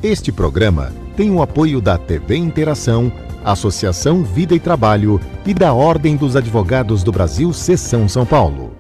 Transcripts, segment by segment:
Este programa tem o apoio da TV Interação, Associação Vida e Trabalho e da Ordem dos Advogados do Brasil, Seção São Paulo.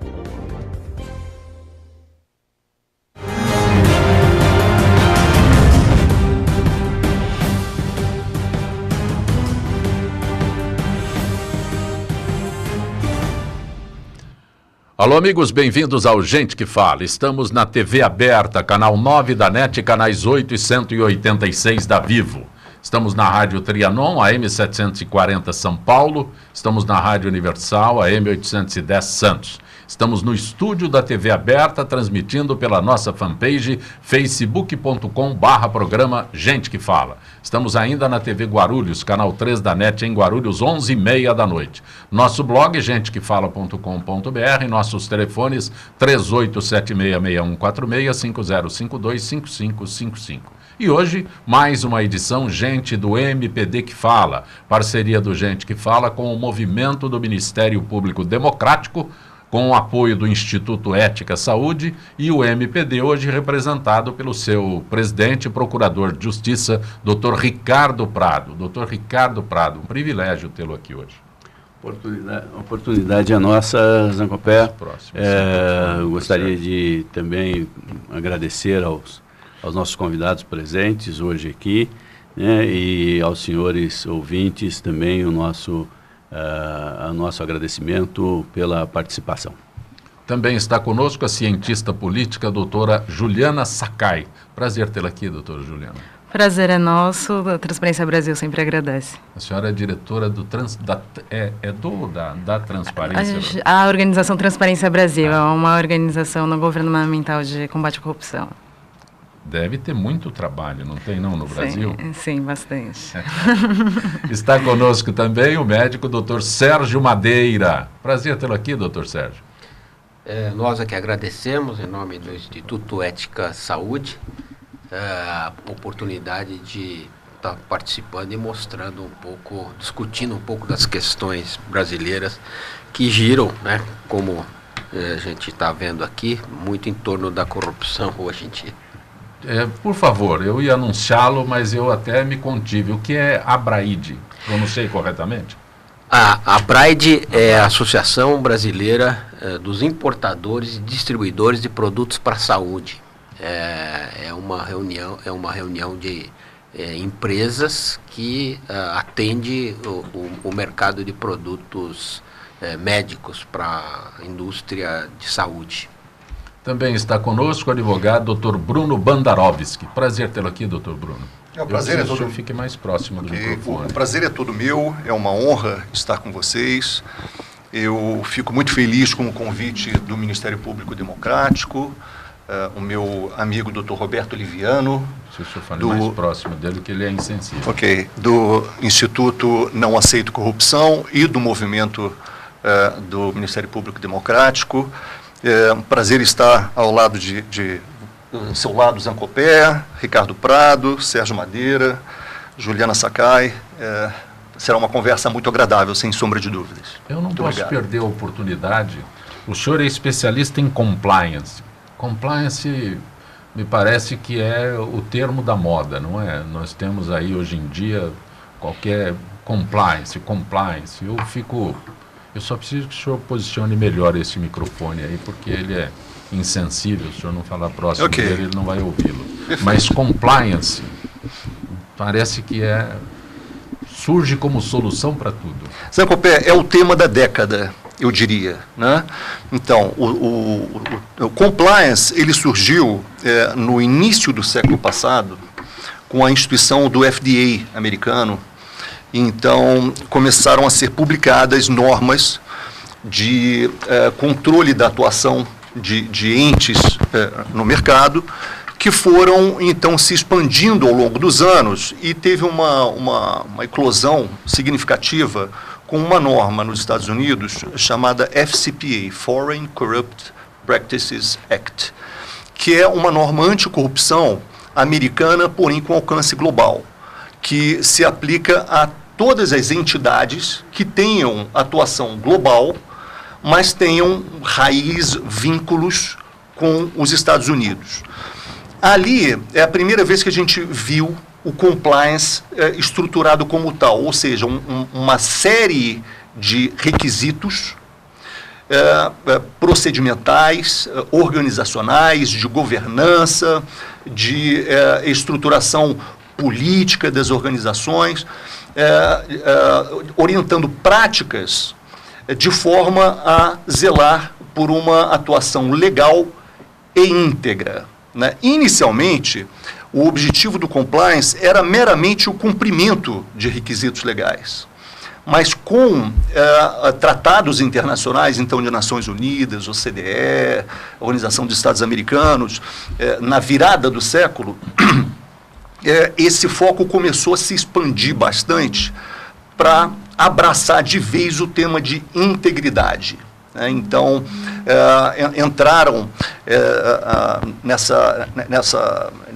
Alô, amigos, bem-vindos ao Gente que Fala. Estamos na TV aberta, canal 9 da NET, canais 8 e 186 da Vivo. Estamos na Rádio Trianon, AM 740 São Paulo. Estamos na Rádio Universal, AM 810 Santos. Estamos no estúdio da TV aberta, transmitindo pela nossa fanpage facebook.com/programa Gente que Fala. Estamos ainda na TV Guarulhos, canal 3 da NET em Guarulhos, 11h30 da noite. Nosso blog, gentequefala.com.br, nossos telefones 38766146-5052-5555. E hoje, mais uma edição Gente do MPD que Fala, parceria do Gente que Fala com o movimento do Ministério Público Democrático, com o apoio do Instituto Ética Saúde e o MPD, hoje representado pelo seu presidente e procurador de Justiça, Dr. Ricardo Prado. Dr. Ricardo Prado, um privilégio tê-lo aqui hoje. Oportunidade é nossa, Zancopé. Gostaria de também agradecer aos nossos convidados presentes hoje aqui, né, e aos senhores ouvintes também o nosso agradecimento pela participação. Também está conosco a cientista política, a doutora Juliana Sakai. Prazer tê-la aqui, doutora Juliana. Prazer é nosso, a Transparência Brasil sempre agradece. A senhora é diretora da Transparência? A organização Transparência Brasil é uma organização não governamental de combate à corrupção. Deve ter muito trabalho, não tem não no Brasil? Sim, bastante. Está conosco também o médico Dr. Sérgio Madeira. Prazer tê-lo aqui, Dr. Sérgio. Nós aqui agradecemos, em nome do Instituto Ética Saúde, a oportunidade de estar participando e mostrando um pouco, discutindo um pouco das questões brasileiras que giram, né, como a gente está vendo aqui, muito em torno da corrupção hoje em dia. Por favor, eu ia anunciá-lo, mas eu até me contive. O que é a ABRAID? Pronunciei corretamente? A ABRAID é a Associação Brasileira dos Importadores e Distribuidores de Produtos para a Saúde. É uma reunião de empresas que atende o mercado de produtos médicos para a indústria de saúde. Também está conosco o advogado Dr. Bruno Bandarovski. Prazer tê-lo aqui, Dr. Bruno. O prazer é todo. Fique mais próximo do microfone. O prazer é todo meu, é uma honra estar com vocês. Eu fico muito feliz com o convite do Ministério Público Democrático, o meu amigo Dr. Roberto Liviano. Se o senhor fale mais próximo dele, que ele é insensível. Ok, do Instituto Não Aceito Corrupção e do movimento do Ministério Público Democrático. É um prazer estar ao lado do seu lado, Zancopé, Ricardo Prado, Sérgio Madeira, Juliana Sakai. Será uma conversa muito agradável, sem sombra de dúvidas. Eu não posso perder a oportunidade. O senhor é especialista em compliance. Compliance me parece que é o termo da moda, não é? Nós temos aí hoje em dia qualquer compliance. Eu só preciso que o senhor posicione melhor esse microfone aí, porque ele é insensível. Se o senhor não falar próximo dele, ele não vai ouvi-lo. Mas compliance parece que surge como solução para tudo. Zancopé, é o tema da década, eu diria, né? Então, o compliance, ele surgiu no início do século passado, com a instituição do FDA americano. Então, começaram a ser publicadas normas de controle da atuação de entes no mercado, que foram, então, se expandindo ao longo dos anos, e teve uma eclosão significativa com uma norma nos Estados Unidos chamada FCPA, Foreign Corrupt Practices Act, que é uma norma anticorrupção americana, porém com alcance global, que se aplica a todas as entidades que tenham atuação global, mas tenham raiz, vínculos com os Estados Unidos. Ali é a primeira vez que a gente viu o compliance estruturado como tal, ou seja, uma série de requisitos procedimentais, organizacionais, de governança, de estruturação política das organizações, orientando práticas de forma a zelar por uma atuação legal e íntegra, né? Inicialmente, o objetivo do compliance era meramente o cumprimento de requisitos legais. Mas com tratados internacionais, então, de Nações Unidas, OCDE, Organização dos Estados Americanos, na virada do século, esse foco começou a se expandir bastante para abraçar de vez o tema de integridade. Então, entraram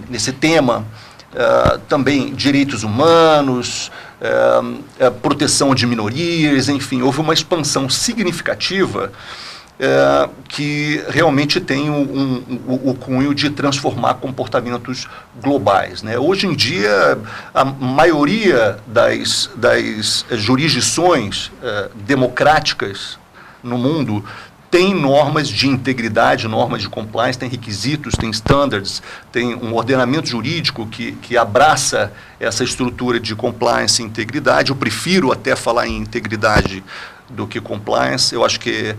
nesse tema também direitos humanos, proteção de minorias, enfim, houve uma expansão significativa que realmente tem o cunho de transformar comportamentos globais, né? Hoje em dia, a maioria das jurisdições democráticas no mundo tem normas de integridade, normas de compliance, tem requisitos, tem standards, tem um ordenamento jurídico que abraça essa estrutura de compliance e integridade. Eu prefiro até falar em integridade do que compliance. Eu acho que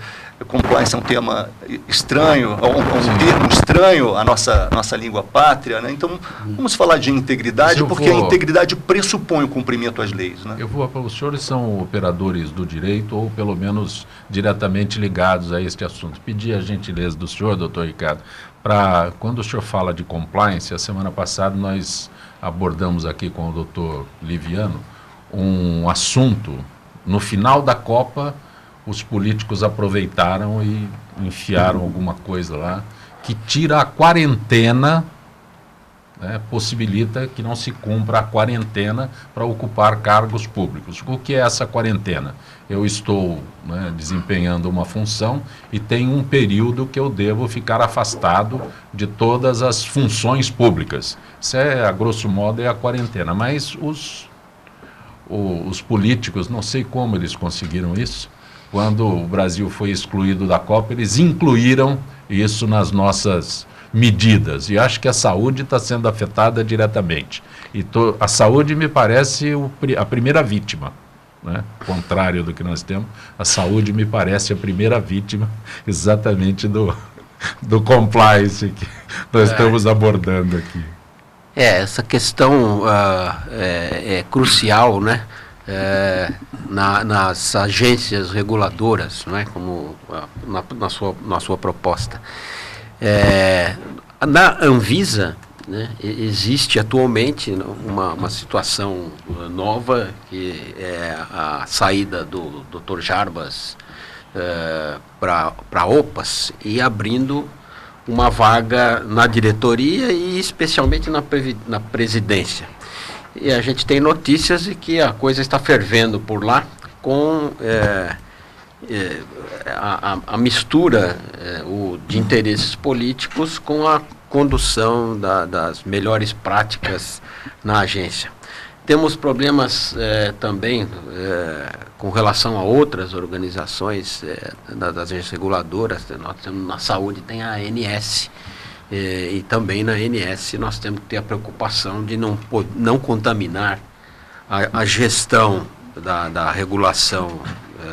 compliance é um tema estranho, é um termo estranho à nossa língua pátria, né? Então, vamos falar de integridade, porque a integridade pressupõe o cumprimento às leis, né? Os senhores são operadores do direito, ou pelo menos diretamente ligados a este assunto. Pedi a gentileza do senhor, doutor Ricardo, para, quando o senhor fala de compliance, a semana passada nós abordamos aqui com o doutor Liviano um assunto. No final da Copa, os políticos aproveitaram e enfiaram alguma coisa lá que tira a quarentena, né, possibilita que não se cumpra a quarentena para ocupar cargos públicos. O que é essa quarentena? Eu estou, né, desempenhando uma função e tem um período que eu devo ficar afastado de todas as funções públicas. Isso a grosso modo, é a quarentena. Mas os políticos, não sei como eles conseguiram isso. Quando o Brasil foi excluído da Copa, eles incluíram isso nas nossas medidas. E acho que a saúde está sendo afetada diretamente. E a saúde me parece a primeira vítima, né? Contrário do que nós temos, a saúde me parece a primeira vítima exatamente do compliance que nós estamos abordando aqui. Essa questão é crucial, né? Nas agências reguladoras, né, como na sua proposta. Na Anvisa, né, existe atualmente uma situação nova, que é a saída do Dr. Jarbas para a OPAS e abrindo uma vaga na diretoria e especialmente na presidência. E a gente tem notícias de que a coisa está fervendo por lá com a mistura de interesses políticos com a condução das melhores práticas na agência. Temos problemas também com relação a outras organizações das agências reguladoras. Nós temos, na saúde tem a ANS, e também na ANS nós temos que ter a preocupação de não contaminar a gestão da regulação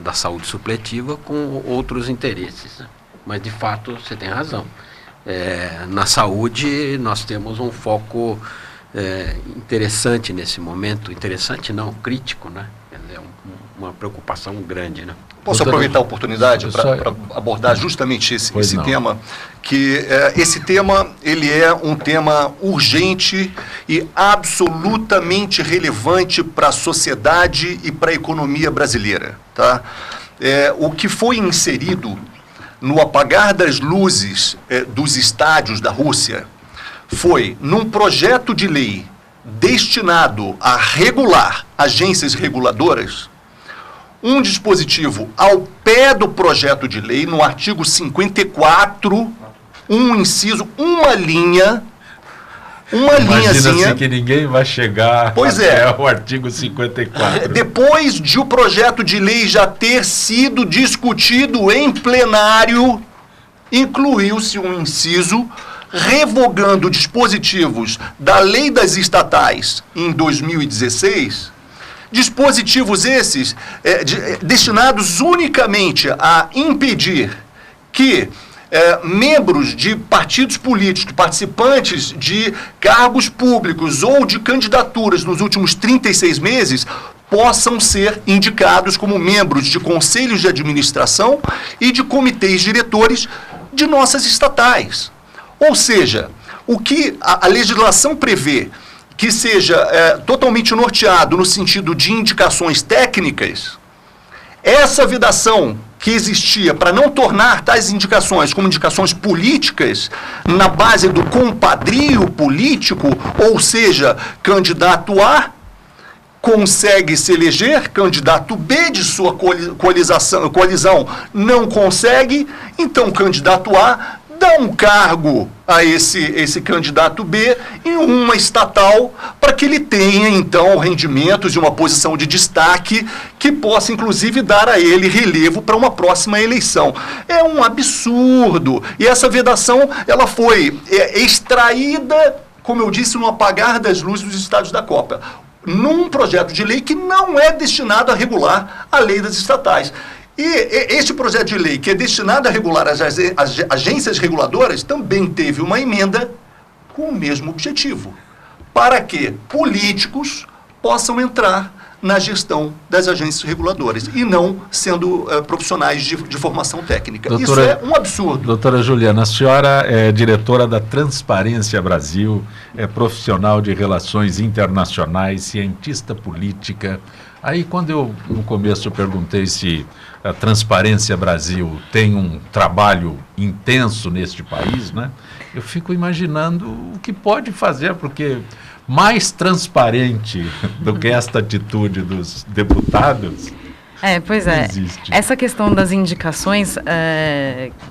da saúde supletiva com outros interesses, né? Mas, de fato, você tem razão. Na saúde, nós temos um foco interessante nesse momento. Interessante não, crítico, né? É uma preocupação grande, né? Posso aproveitar a oportunidade para abordar justamente esse tema? Que esse tema, ele é um tema urgente e absolutamente relevante para a sociedade e para a economia brasileira, tá? O que foi inserido no apagar das luzes dos estádios da Rússia foi, num projeto de lei destinado a regular agências reguladoras, um dispositivo ao pé do projeto de lei, no artigo 54, inciso, uma linha, uma Imagina-se linhazinha... que ninguém vai chegar até o artigo 54. Depois de o projeto de lei já ter sido discutido em plenário, incluiu-se um inciso revogando dispositivos da Lei das Estatais em 2016, dispositivos esses destinados unicamente a impedir que membros de partidos políticos, participantes de cargos públicos ou de candidaturas nos últimos 36 meses, possam ser indicados como membros de conselhos de administração e de comitês diretores de nossas estatais. Ou seja, o que a legislação prevê que seja totalmente norteado no sentido de indicações técnicas, essa vedação que existia para não tornar tais indicações como indicações políticas na base do compadrio político, ou seja, candidato A consegue se eleger, candidato B de sua coalizão não consegue, então candidato A dá um cargo a esse candidato B em uma estatal para que ele tenha, então, rendimentos e uma posição de destaque que possa, inclusive, dar a ele relevo para uma próxima eleição. É um absurdo. E essa vedação, ela foi extraída, como eu disse, no apagar das luzes dos estádios da Copa, num projeto de lei que não é destinado a regular a lei das estatais. E este projeto de lei, que é destinado a regular as agências reguladoras, também teve uma emenda com o mesmo objetivo, para que políticos possam entrar na gestão das agências reguladoras e não sendo profissionais de formação técnica. Isso é um absurdo. Doutora Juliana, a senhora é diretora da Transparência Brasil, é profissional de relações internacionais, cientista política. Aí, quando eu, no começo, perguntei se a Transparência Brasil tem um trabalho intenso neste país, né? Eu fico imaginando o que pode fazer, porque mais transparente do que esta atitude dos deputados... Pois é. Existe. Essa questão das indicações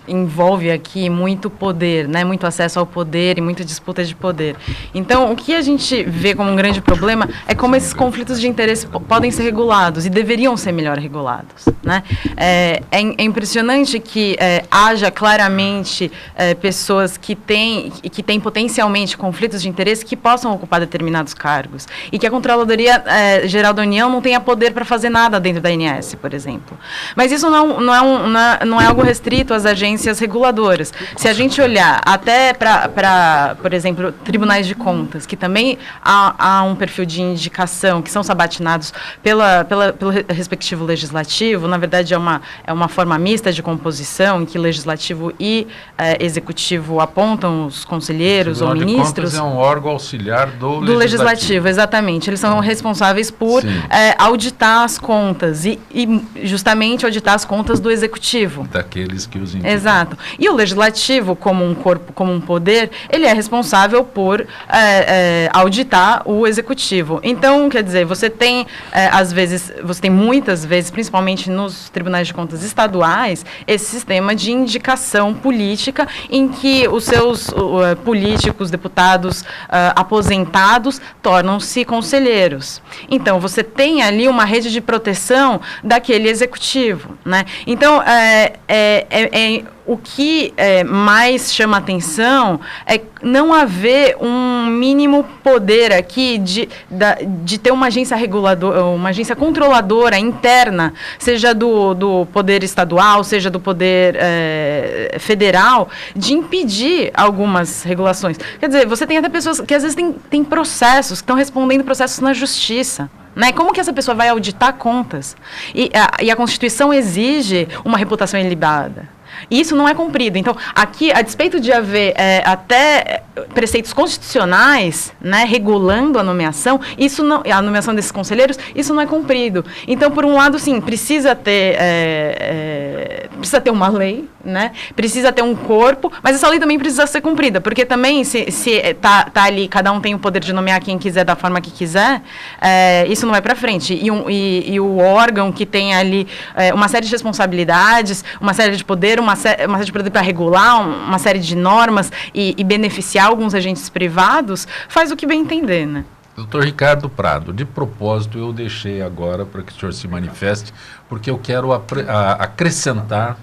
envolve aqui muito poder, né? Muito acesso ao poder e muita disputa de poder. Então, o que a gente vê como um grande problema é como esses conflitos de interesse podem ser regulados e deveriam ser melhor regulados, né? É impressionante que haja claramente pessoas que têm potencialmente conflitos de interesse que possam ocupar determinados cargos e que a Controladoria Geral da União não tenha poder para fazer nada dentro da ANS, por exemplo. Mas isso não é algo restrito às agências reguladoras. Se a gente olhar até para, por exemplo, tribunais de contas, que também há um perfil de indicação, que são sabatinados pelo respectivo legislativo, na verdade é uma forma mista de composição, em que legislativo e executivo apontam os conselheiros ou ministros. De contas é um órgão auxiliar do legislativo, exatamente. Eles são responsáveis por auditar as contas e justamente auditar as contas do executivo. Daqueles que os indicam. Exato. E o legislativo, como um corpo, como um poder, ele é responsável por auditar o executivo. Então, quer dizer, você tem, muitas vezes, principalmente nos tribunais de contas estaduais, esse sistema de indicação política em que os seus políticos, deputados aposentados tornam-se conselheiros. Então, você tem ali uma rede de proteção daquele executivo, né? Então, o que mais chama atenção é não haver um mínimo poder aqui de ter uma agência reguladora, uma agência controladora interna, seja do poder estadual, seja do poder federal, de impedir algumas regulações. Quer dizer, você tem até pessoas que às vezes têm processos, que estão respondendo processos na justiça. Né? Como que essa pessoa vai auditar contas? E a Constituição exige uma reputação ilibada. E isso não é cumprido. Então, aqui, a despeito de haver até preceitos constitucionais, né, regulando a nomeação, a nomeação desses conselheiros, isso não é cumprido. Então, por um lado, sim, precisa ter uma lei, né, precisa ter um corpo, mas essa lei também precisa ser cumprida, porque também, se tá ali, cada um tem o poder de nomear quem quiser, da forma que quiser, isso não vai para frente. E o órgão que tem ali uma série de responsabilidades, uma série de poder, uma série de poder para regular uma série de normas e beneficiar alguns agentes privados, faz o que bem entender, né? Doutor Ricardo Prado, de propósito eu deixei agora para que o senhor se manifeste, porque eu quero acrescentar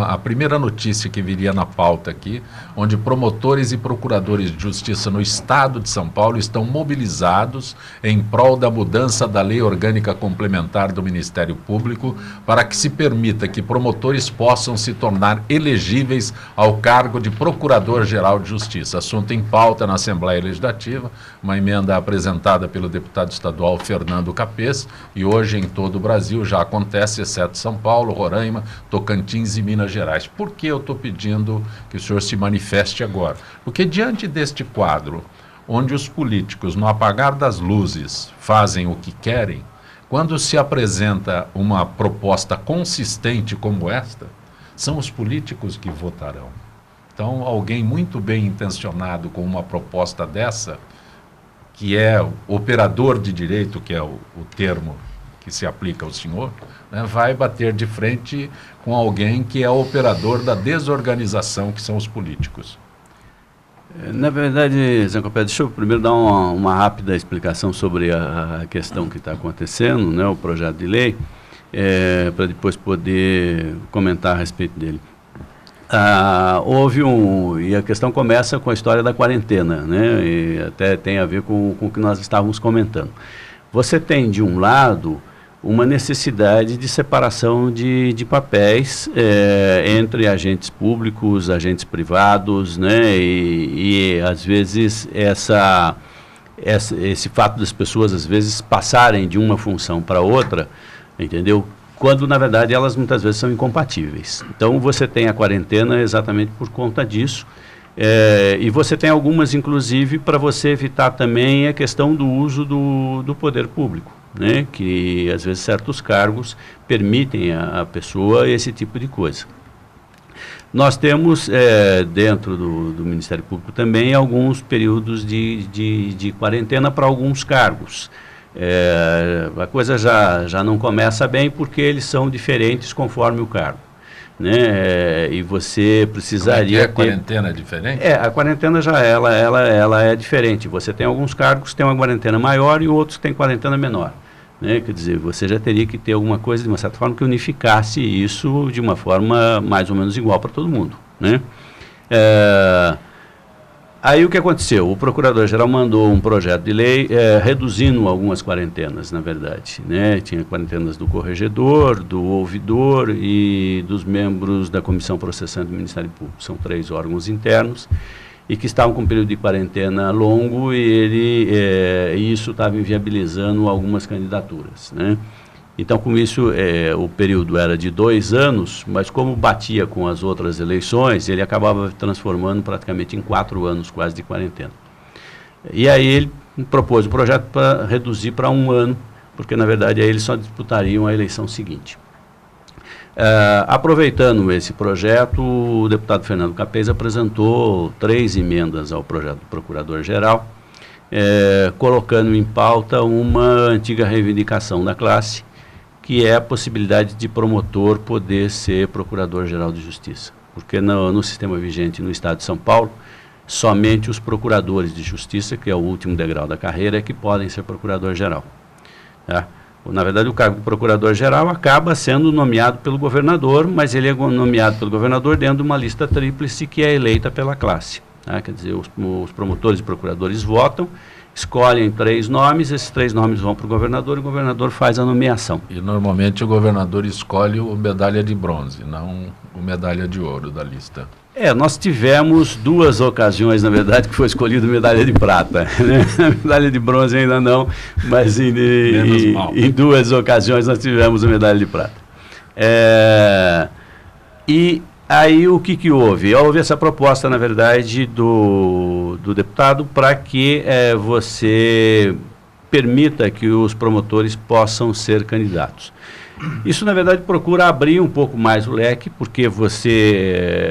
a primeira notícia que viria na pauta aqui, onde promotores e procuradores de justiça no estado de São Paulo estão mobilizados em prol da mudança da lei orgânica complementar do Ministério Público para que se permita que promotores possam se tornar elegíveis ao cargo de Procurador-Geral de Justiça. Assunto em pauta na Assembleia Legislativa, uma emenda apresentada pelo deputado estadual Fernando Capês, e hoje em todo o Brasil já acontece, exceto São Paulo, Roraima, Tocantins e Minas Gerais. Por que eu estou pedindo que o senhor se manifeste agora? Porque diante deste quadro, onde os políticos, no apagar das luzes, fazem o que querem, quando se apresenta uma proposta consistente como esta, são os políticos que votarão. Então, alguém muito bem intencionado com uma proposta dessa, que é operador de direito, que é o termo que se aplica ao senhor, né, vai bater de frente com alguém que é operador da desorganização, que são os políticos. Na verdade, Zé Copé, deixa eu primeiro dar uma rápida explicação sobre a questão que está acontecendo, né, o projeto de lei, para depois poder comentar a respeito dele. E a questão começa com a história da quarentena, né, e até tem a ver com o que nós estávamos comentando. Você tem, de um lado, uma necessidade de separação de papéis entre agentes públicos, agentes privados, né? E às vezes esse fato das pessoas às vezes passarem de uma função para outra, entendeu? Quando na verdade elas muitas vezes são incompatíveis. Então você tem a quarentena exatamente por conta disso. E você tem algumas, inclusive, para você evitar também a questão do uso do poder público, né? Que às vezes certos cargos permitem a pessoa esse tipo de coisa. Nós temos dentro do Ministério Público também alguns períodos de quarentena para alguns cargos. A coisa já não começa bem porque eles são diferentes conforme o cargo, né? E você precisaria a quarentena é diferente? A quarentena já ela é diferente. Você tem alguns cargos que têm uma quarentena maior e outros que têm quarentena menor, né? Quer dizer, você já teria que ter alguma coisa, de uma certa forma, que unificasse isso de uma forma mais ou menos igual para todo mundo, né? Aí o que aconteceu? O Procurador-Geral mandou um projeto de lei reduzindo algumas quarentenas, na verdade, né? Tinha quarentenas do corregedor, do ouvidor e dos membros da Comissão Processante do Ministério Público. São 3 órgãos internos e que estavam com um período de quarentena longo e isso estava inviabilizando algumas candidaturas, né? Então, com isso, o período era de 2 anos, mas como batia com as outras eleições, ele acabava transformando praticamente em 4 anos quase de quarentena. E aí ele propôs o projeto para reduzir para 1 ano, porque, na verdade, aí eles só disputariam a eleição seguinte. Aproveitando esse projeto, o deputado Fernando Capês apresentou 3 emendas ao projeto do Procurador-Geral, colocando em pauta uma antiga reivindicação da classe, que é a possibilidade de promotor poder ser Procurador-Geral de Justiça. Porque no sistema vigente no Estado de São Paulo, somente os procuradores de justiça, que é o último degrau da carreira, é que podem ser Procurador-Geral. Tá? Na verdade, o cargo de Procurador-Geral acaba sendo nomeado pelo governador, mas ele é nomeado pelo governador dentro de uma lista tríplice que é eleita pela classe. Tá? Quer dizer, os promotores e procuradores votam, escolhem 3 nomes, esses 3 nomes vão para o governador e o governador faz a nomeação. E normalmente o governador escolhe o medalha de bronze, não o medalha de ouro da lista. Nós tivemos 2 ocasiões, na verdade, que foi escolhido medalha de prata. Né? Medalha de bronze ainda não, mas em 2 ocasiões nós tivemos a medalha de prata. E aí o que houve? Houve essa proposta, na verdade, do deputado para que você permita que os promotores possam ser candidatos. Isso, na verdade, procura abrir um pouco mais o leque, porque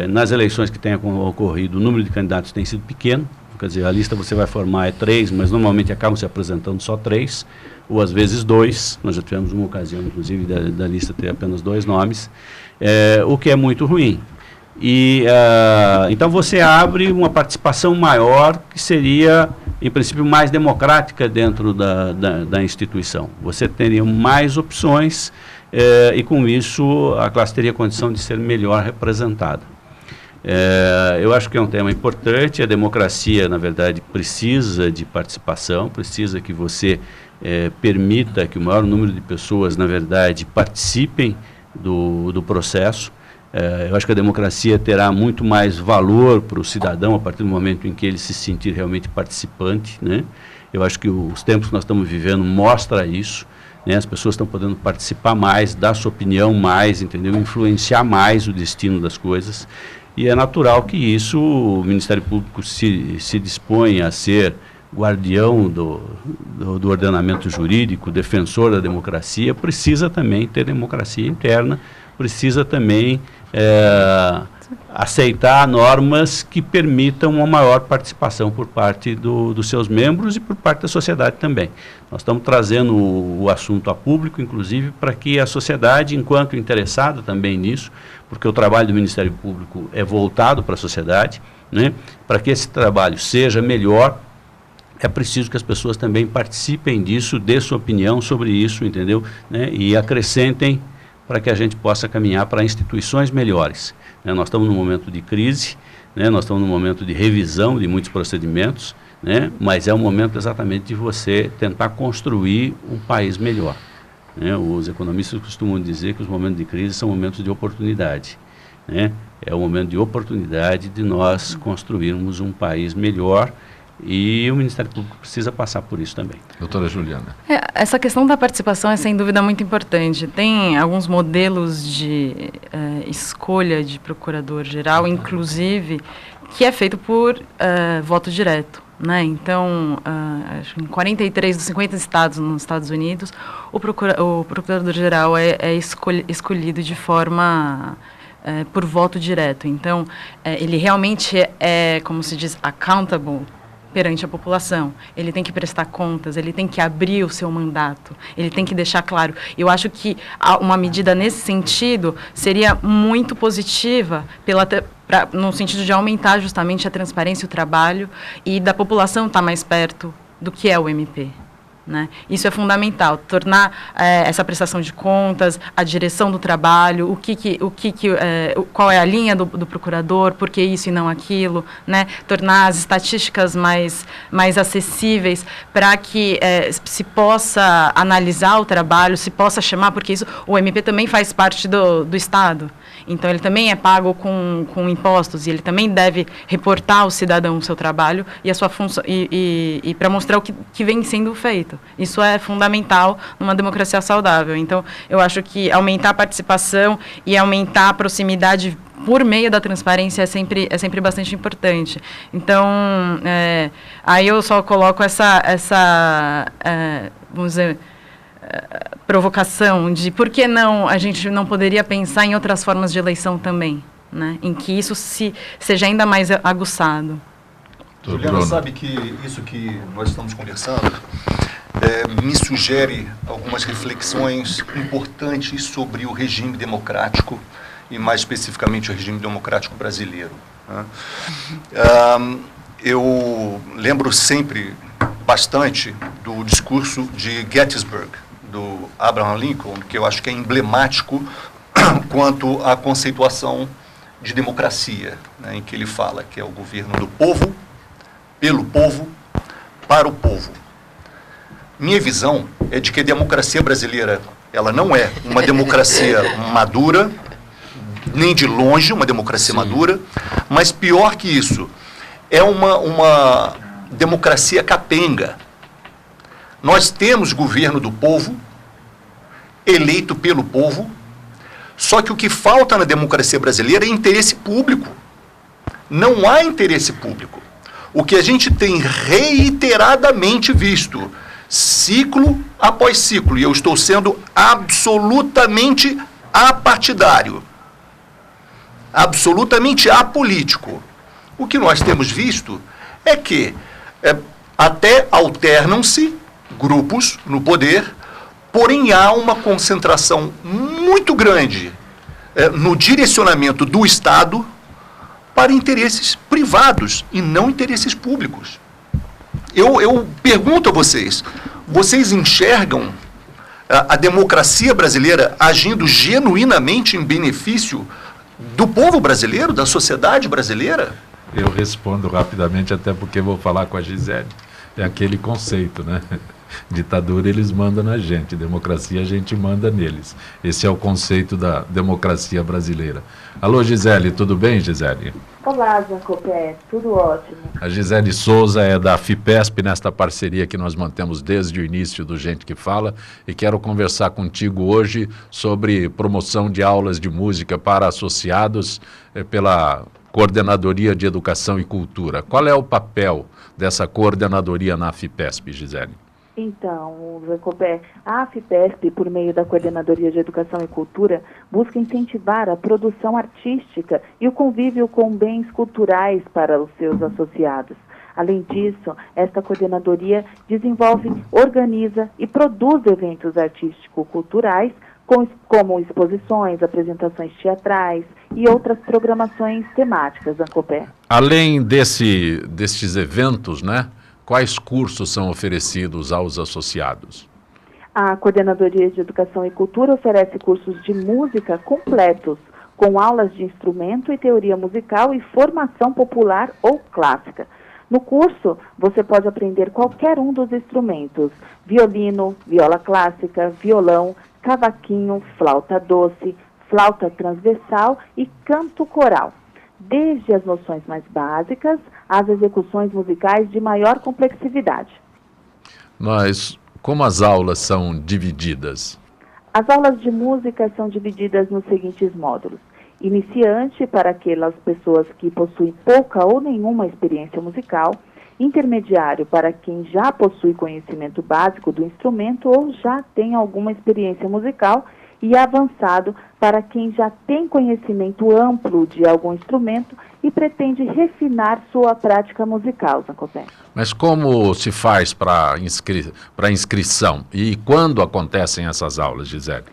nas eleições que tenham ocorrido, o número de candidatos tem sido pequeno, quer dizer, a lista você vai formar 3, mas normalmente acabam se apresentando só 3, ou às vezes 2, nós já tivemos uma ocasião, inclusive, da lista ter apenas 2 nomes, o que é muito ruim. E então você abre uma participação maior, que seria, em princípio, mais democrática dentro da instituição. Você teria mais opções e, com isso, a classe teria condição de ser melhor representada. Eu acho que é um tema importante. A democracia, na verdade, precisa de participação, precisa que você permita que o maior número de pessoas, na verdade, participem do processo. Eu acho que a democracia terá muito mais valor para o cidadão a partir do momento em que ele se sentir realmente participante, né? Eu acho que os tempos que nós estamos vivendo mostra isso, né? As pessoas estão podendo participar mais, dar sua opinião mais, entendeu? Influenciar mais o destino das coisas. E é natural que isso, o Ministério Público se dispõe a ser guardião do ordenamento jurídico, defensor da democracia, precisa também ter democracia interna, precisa também aceitar normas que permitam uma maior participação por parte dos seus membros e por parte da sociedade também. Nós estamos trazendo o assunto a público, inclusive, para que a sociedade, enquanto interessada também nisso, porque o trabalho do Ministério Público é voltado para a sociedade, né? Para que esse trabalho seja melhor, é preciso que as pessoas também participem disso, dê sua opinião sobre isso, entendeu? Né? E acrescentem para que a gente possa caminhar para instituições melhores. Né? Nós estamos num momento de crise, né? Nós estamos num momento de revisão de muitos procedimentos, né? Mas é o momento exatamente de você tentar construir um país melhor. Né? Os economistas costumam dizer que os momentos de crise são momentos de oportunidade. Né? É o momento de oportunidade de nós construirmos um país melhor, e o Ministério Público precisa passar por isso também. Doutora Juliana. Essa questão da participação é sem dúvida muito importante. Tem alguns modelos de escolha de procurador-geral, inclusive, que é feito por voto direto. Né? Então, acho que em 43 dos 50 estados nos Estados Unidos, o procurador-geral é escolhido de forma por voto direto. Então, ele realmente é, como se diz, accountable perante a população. Ele tem que prestar contas, ele tem que abrir o seu mandato, ele tem que deixar claro. Eu acho que uma medida nesse sentido seria muito positiva no sentido de aumentar justamente a transparência e o trabalho e da população estar mais perto do que é o MP. Né? Isso é fundamental, tornar essa prestação de contas, a direção do trabalho, qual é a linha do procurador, por que isso e não aquilo, né? Tornar as estatísticas mais acessíveis para que se possa analisar o trabalho, se possa chamar, porque o MP também faz parte do Estado. Então, ele também é pago com impostos e ele também deve reportar ao cidadão o seu trabalho e a sua função e para mostrar o que vem sendo feito. Isso é fundamental numa democracia saudável. Então, eu acho que aumentar a participação e aumentar a proximidade por meio da transparência é sempre bastante importante. Então, aí eu só coloco essa vamos dizer, provocação de por que não a gente não poderia pensar em outras formas de eleição também, né? Em que isso seja ainda mais aguçado. Juliana, sabe que isso que nós estamos conversando me sugere algumas reflexões importantes sobre o regime democrático e mais especificamente o regime democrático brasileiro. Né? Eu lembro sempre bastante do discurso de Gettysburg, do Abraham Lincoln, que eu acho que é emblemático quanto à conceituação de democracia, né, em que ele fala que é o governo do povo, pelo povo, para o povo. Minha visão é de que a democracia brasileira, ela não é uma democracia madura, nem de longe uma democracia madura, mas pior que isso, é uma democracia capenga. Nós temos governo do povo, eleito pelo povo, só que o que falta na democracia brasileira é interesse público. Não há interesse público. O que a gente tem reiteradamente visto, ciclo após ciclo, e eu estou sendo absolutamente apartidário, absolutamente apolítico. O que nós temos visto é que até alternam-se grupos no poder, porém há uma concentração muito grande no direcionamento do Estado para interesses privados e não interesses públicos. Eu pergunto a vocês, vocês enxergam a democracia brasileira agindo genuinamente em benefício do povo brasileiro, da sociedade brasileira? Eu respondo rapidamente, até porque vou falar com a Gisele. É aquele conceito, né? Ditadura eles mandam na gente, democracia a gente manda neles. Esse é o conceito da democracia brasileira. Alô, Gisele, tudo bem, Gisele? Olá, Zancopé, tudo ótimo. A Gisele Souza é da FIPESP, nesta parceria que nós mantemos desde o início do Gente que Fala, e quero conversar contigo hoje sobre promoção de aulas de música para associados pela Coordenadoria de Educação e Cultura. Qual é o papel dessa coordenadoria na FIPESP, Gisele? Então, Zancopé, a FIPESP, por meio da Coordenadoria de Educação e Cultura, busca incentivar a produção artística e o convívio com bens culturais para os seus associados. Além disso, esta coordenadoria desenvolve, organiza e produz eventos artístico-culturais, como exposições, apresentações teatrais e outras programações temáticas, Zancopé. Além destes eventos, né? Quais cursos são oferecidos aos associados? A Coordenadoria de Educação e Cultura oferece cursos de música completos, com aulas de instrumento e teoria musical e formação popular ou clássica. No curso, você pode aprender qualquer um dos instrumentos: violino, viola clássica, violão, cavaquinho, flauta doce, flauta transversal e canto coral. Desde as noções mais básicas às execuções musicais de maior complexidade. Como as aulas são divididas? As aulas de música são divididas nos seguintes módulos: iniciante, para aquelas pessoas que possuem pouca ou nenhuma experiência musical; intermediário, para quem já possui conhecimento básico do instrumento ou já tem alguma experiência musical; e avançado, para quem já tem conhecimento amplo de algum instrumento e pretende refinar sua prática musical, Zancopé. Mas como se faz para inscrição? E quando acontecem essas aulas, Gisele?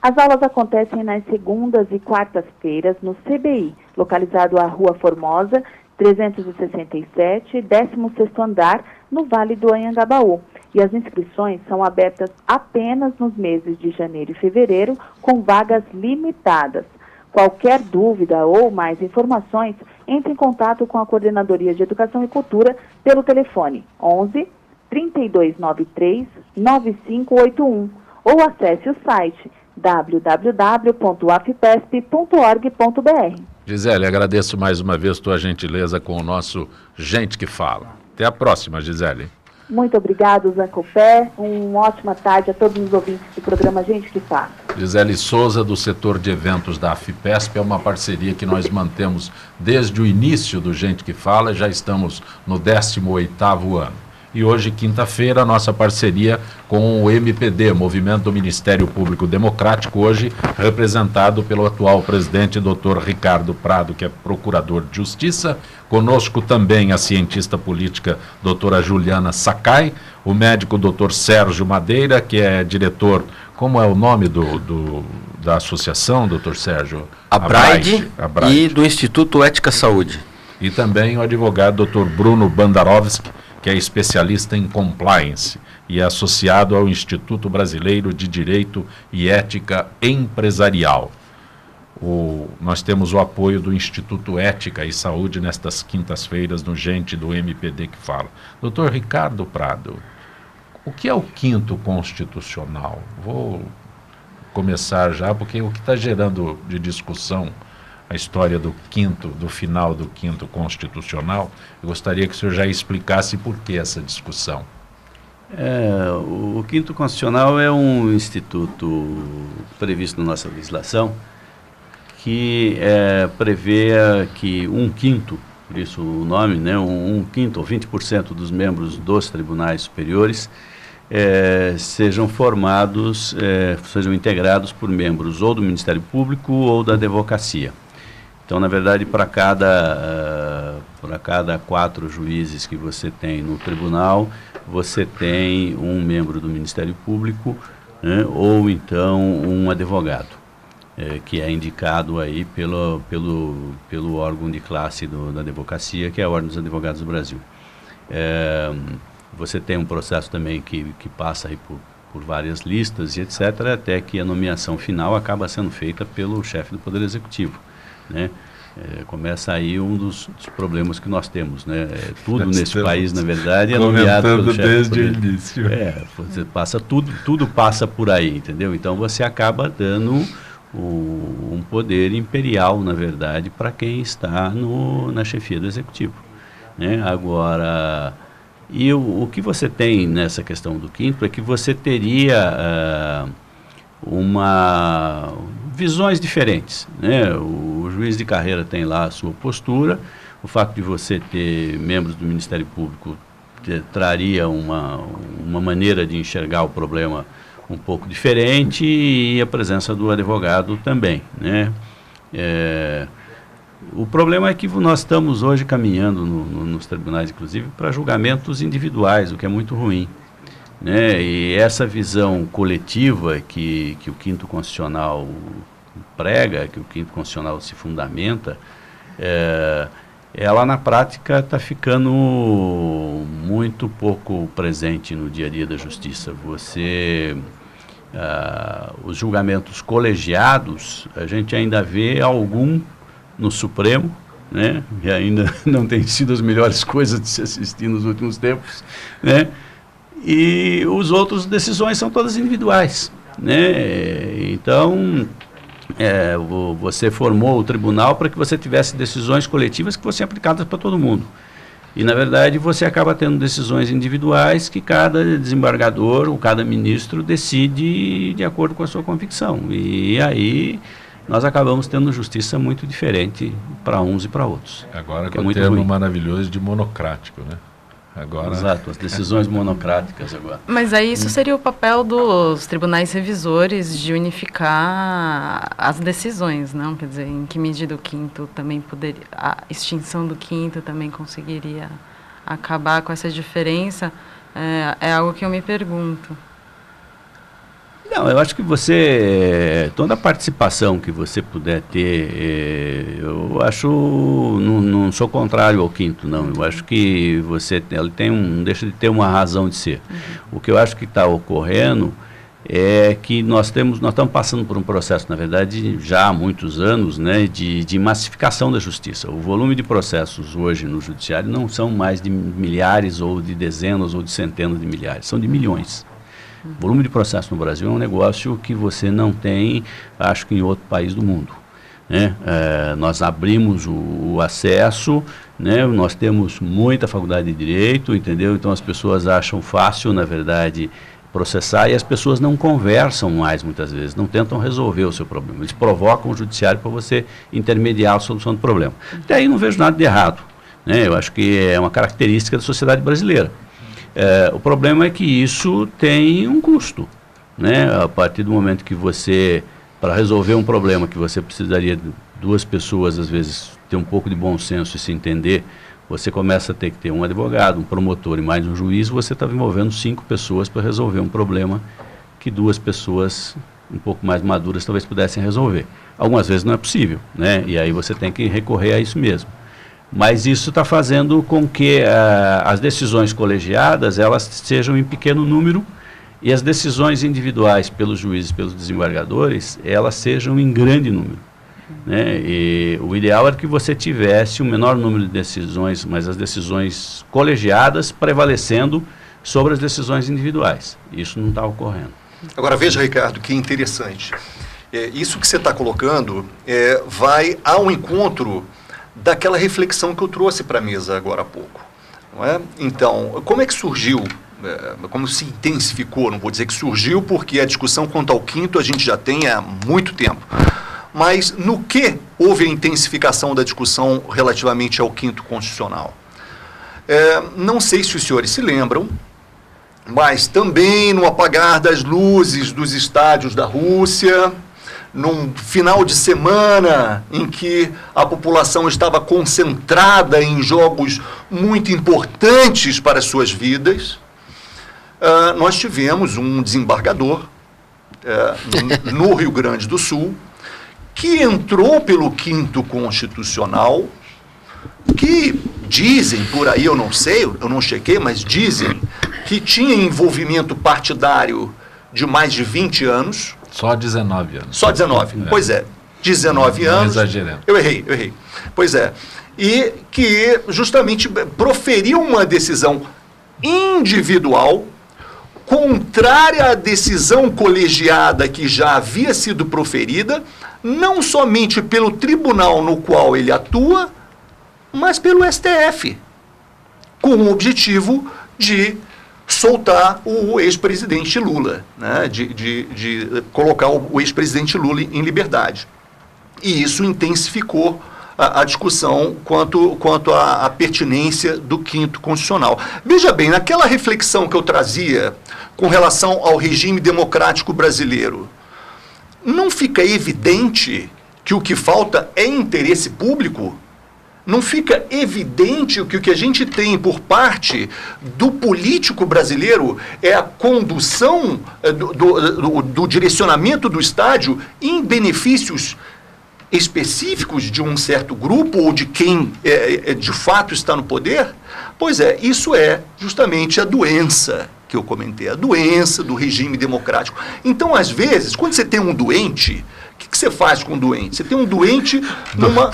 As aulas acontecem nas segundas e quartas-feiras no CBI, localizado à Rua Formosa, 367, 16º andar, no Vale do Anhangabaú. E as inscrições são abertas apenas nos meses de janeiro e fevereiro, com vagas limitadas. Qualquer dúvida ou mais informações, entre em contato com a Coordenadoria de Educação e Cultura pelo telefone 11 3293 9581 ou acesse o site www.afipesp.org.br. Gisele, agradeço mais uma vez tua gentileza com o nosso Gente que Fala. Até a próxima, Gisele. Muito obrigado, Zancopé. Uma ótima tarde a todos os ouvintes do programa Gente que Fala. Gisele Souza, do setor de eventos da FIPESP, é uma parceria que nós mantemos desde o início do Gente que Fala, já estamos no 18º ano. E hoje, quinta-feira, a nossa parceria com o MPD, Movimento do Ministério Público Democrático, hoje representado pelo atual presidente, Dr. Ricardo Prado, que é procurador de Justiça. Conosco também a cientista política, doutora Juliana Sakai, o médico Dr. Sérgio Madeira, que é diretor, como é o nome da associação, doutor Sérgio? Abraide, e do Instituto Ética Saúde. E também o advogado Dr. Bruno Bandarovski, que é especialista em compliance e é associado ao Instituto Brasileiro de Direito e Ética Empresarial. Nós temos o apoio do Instituto Ética e Saúde nestas quintas-feiras no Gente do MPD que Fala. Doutor Ricardo Prado, o que é o 5º Constitucional? Vou começar já, porque o que está gerando de discussão a história do final do 5º Constitucional, eu gostaria que o senhor já explicasse por que essa discussão. O 5º Constitucional é um instituto previsto na nossa legislação que prevê que 1/5, por isso o nome, né, 1/5 ou 20% dos membros dos tribunais superiores sejam formados, sejam integrados por membros ou do Ministério Público ou da Advocacia. Então, na verdade, para cada 4 juízes que você tem no tribunal, você tem um membro do Ministério Público, né, ou então um advogado. que é indicado aí pelo órgão de classe da advocacia, que é a Ordem dos Advogados do Brasil. Você tem um processo também que passa aí por várias listas e etc., até que a nomeação final acaba sendo feita pelo chefe do Poder Executivo, né? Começa aí um dos problemas que nós temos, né? Tudo nesse país, na verdade, é nomeado pelo chefe desde o início. Você passa tudo passa por aí, entendeu? Então você acaba dando um poder imperial, na verdade, para quem está na chefia do Executivo, né? Agora, e o que você tem nessa questão do quinto é que você teria visões diferentes, né? O juiz de carreira tem lá a sua postura, o fato de você ter membros do Ministério Público traria uma maneira de enxergar o problema um pouco diferente, e a presença do advogado também, né? O problema é que nós estamos hoje caminhando nos tribunais, inclusive, para julgamentos individuais, o que é muito ruim, né? E essa visão coletiva que o quinto constitucional prega, que o quinto constitucional se fundamenta, ela na prática está ficando muito pouco presente no dia a dia da justiça. Os julgamentos colegiados, a gente ainda vê algum no Supremo, né? E ainda não tem sido as melhores coisas de se assistir nos últimos tempos, né? E os outros decisões são todas individuais, né? Então, você formou o tribunal para que você tivesse decisões coletivas que fossem aplicadas para todo mundo. E, na verdade, você acaba tendo decisões individuais que cada desembargador ou cada ministro decide de acordo com a sua convicção. E aí nós acabamos tendo justiça muito diferente para uns e para outros. Agora com o termo maravilhoso de monocrático, né? Agora... Exato, as decisões monocráticas agora. Mas aí isso seria o papel dos tribunais revisores de unificar as decisões, não? Quer dizer, em que medida o quinto também poderia... A extinção do quinto também conseguiria acabar com essa diferença? É algo que eu me pergunto. Não, eu acho que toda a participação que você puder ter, eu acho, não sou contrário ao quinto, não. Eu acho que ele deixa de ter uma razão de ser. O que eu acho que está ocorrendo é que nós estamos passando por um processo, na verdade, já há muitos anos, né, de massificação da justiça. O volume de processos hoje no judiciário não são mais de milhares ou de dezenas ou de centenas de milhares, são de milhões. O volume de processo no Brasil é um negócio que você não tem, acho que em outro país do mundo, né? Nós abrimos o acesso, né? Nós temos muita faculdade de direito, entendeu? Então as pessoas acham fácil, na verdade, processar, e as pessoas não conversam mais muitas vezes, não tentam resolver o seu problema. Eles provocam o judiciário para você intermediar a solução do problema. Até aí não vejo nada de errado, né? Eu acho que é uma característica da sociedade brasileira. O problema é que isso tem um custo, né? A partir do momento que para resolver um problema que você precisaria de duas pessoas, às vezes, ter um pouco de bom senso e se entender, você começa a ter que ter um advogado, um promotor e mais um juiz, você está envolvendo 5 pessoas para resolver um problema que 2 pessoas um pouco mais maduras talvez pudessem resolver. Algumas vezes não é possível, né? E aí você tem que recorrer a isso mesmo. Mas isso está fazendo com que as decisões colegiadas elas sejam em pequeno número e as decisões individuais pelos juízes, pelos desembargadores, elas sejam em grande número, né? E o ideal era que você tivesse o menor número de decisões, mas as decisões colegiadas prevalecendo sobre as decisões individuais. Isso não está ocorrendo. Agora veja, Ricardo, que interessante. Isso que você está colocando vai ao encontro daquela reflexão que eu trouxe para a mesa agora há pouco, não é? Então, como é que surgiu, como se intensificou, não vou dizer que surgiu, porque a discussão quanto ao quinto a gente já tem há muito tempo, mas no que houve a intensificação da discussão relativamente ao quinto constitucional? Não sei se os senhores se lembram, mas também no apagar das luzes dos estádios da Rússia, num final de semana em que a população estava concentrada em jogos muito importantes para as suas vidas, nós tivemos um desembargador no Rio Grande do Sul que entrou pelo 5º Constitucional, que dizem, por aí eu não sei, eu não chequei, mas dizem que tinha envolvimento partidário de mais de 20 anos. Só 19 anos. Só 19, pois é. 19 não anos. Exagerando. Eu errei. Pois é. E que justamente proferiu uma decisão individual, contrária à decisão colegiada que já havia sido proferida, não somente pelo tribunal no qual ele atua, mas pelo STF, com o objetivo de soltar o ex-presidente Lula, né? de colocar o ex-presidente Lula em liberdade. E isso intensificou a discussão quanto à pertinência do 5º Constitucional. Veja bem, naquela reflexão que eu trazia com relação ao regime democrático brasileiro, não fica evidente que o que falta é interesse público? Não fica evidente que o que a gente tem por parte do político brasileiro é a condução do direcionamento do Estado em benefícios específicos de um certo grupo ou de quem de fato está no poder? Pois é, isso é justamente a doença que eu comentei, a doença do regime democrático. Então, às vezes, quando você tem um doente, o que você faz com um doente? Você tem um doente numa...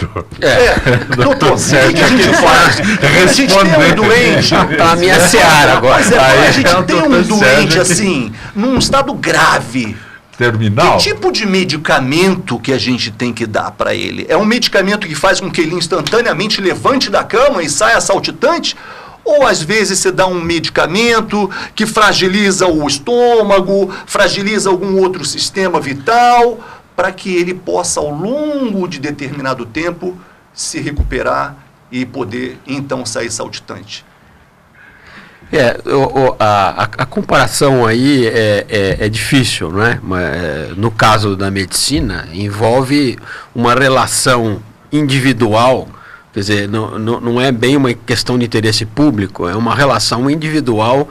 Doutor, o que a gente faz? A gente tem um doente... Tá na minha seara agora. A gente tem um doente, assim, num estado grave. Terminal? Que tipo de medicamento que a gente tem que dar para ele? É um medicamento que faz com que ele instantaneamente levante da cama e saia saltitante? Ou às vezes você dá um medicamento que fragiliza o estômago, fragiliza algum outro sistema vital, para que ele possa, ao longo de determinado tempo, se recuperar e poder, então, sair saltitante. A comparação aí é difícil, não é? Mas, no caso da medicina, envolve uma relação individual. Quer dizer, não é bem uma questão de interesse público, é uma relação individual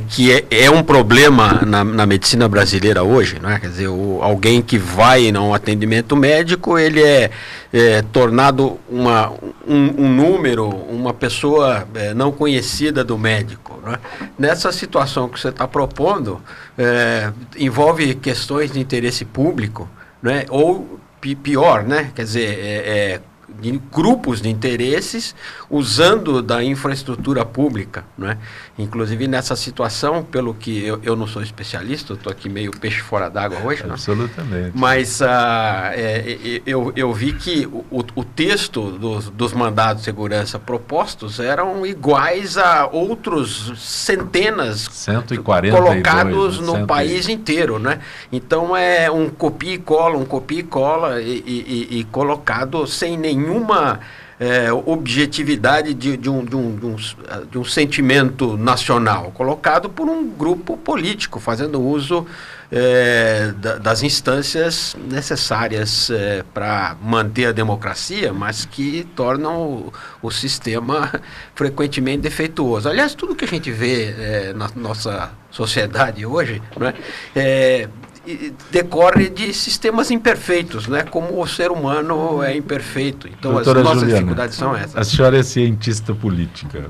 que é um problema na medicina brasileira hoje, não é? Quer dizer, alguém que vai a um atendimento médico, ele é tornado um número, uma pessoa não conhecida do médico, não é? Nessa situação que você está propondo, envolve questões de interesse público, não é? Ou pior, né? Quer dizer, de grupos de interesses usando da infraestrutura pública, não é? Inclusive nessa situação, pelo que eu não sou especialista, eu estou aqui meio peixe fora d'água hoje, não? Absolutamente. Mas eu vi que o texto dos mandados de segurança propostos eram iguais a outros centenas 142, colocados no país inteiro, né? Então é um copia e cola e colocado sem nenhuma objetividade de um sentimento nacional, colocado por um grupo político, fazendo uso das instâncias necessárias para manter a democracia, mas que tornam o sistema frequentemente defeituoso. Aliás, tudo que a gente vê na nossa sociedade hoje, não é? Decorre de sistemas imperfeitos, né? Como o ser humano é imperfeito. Então, Doutora as nossas Juliana, dificuldades são essas. A senhora é cientista política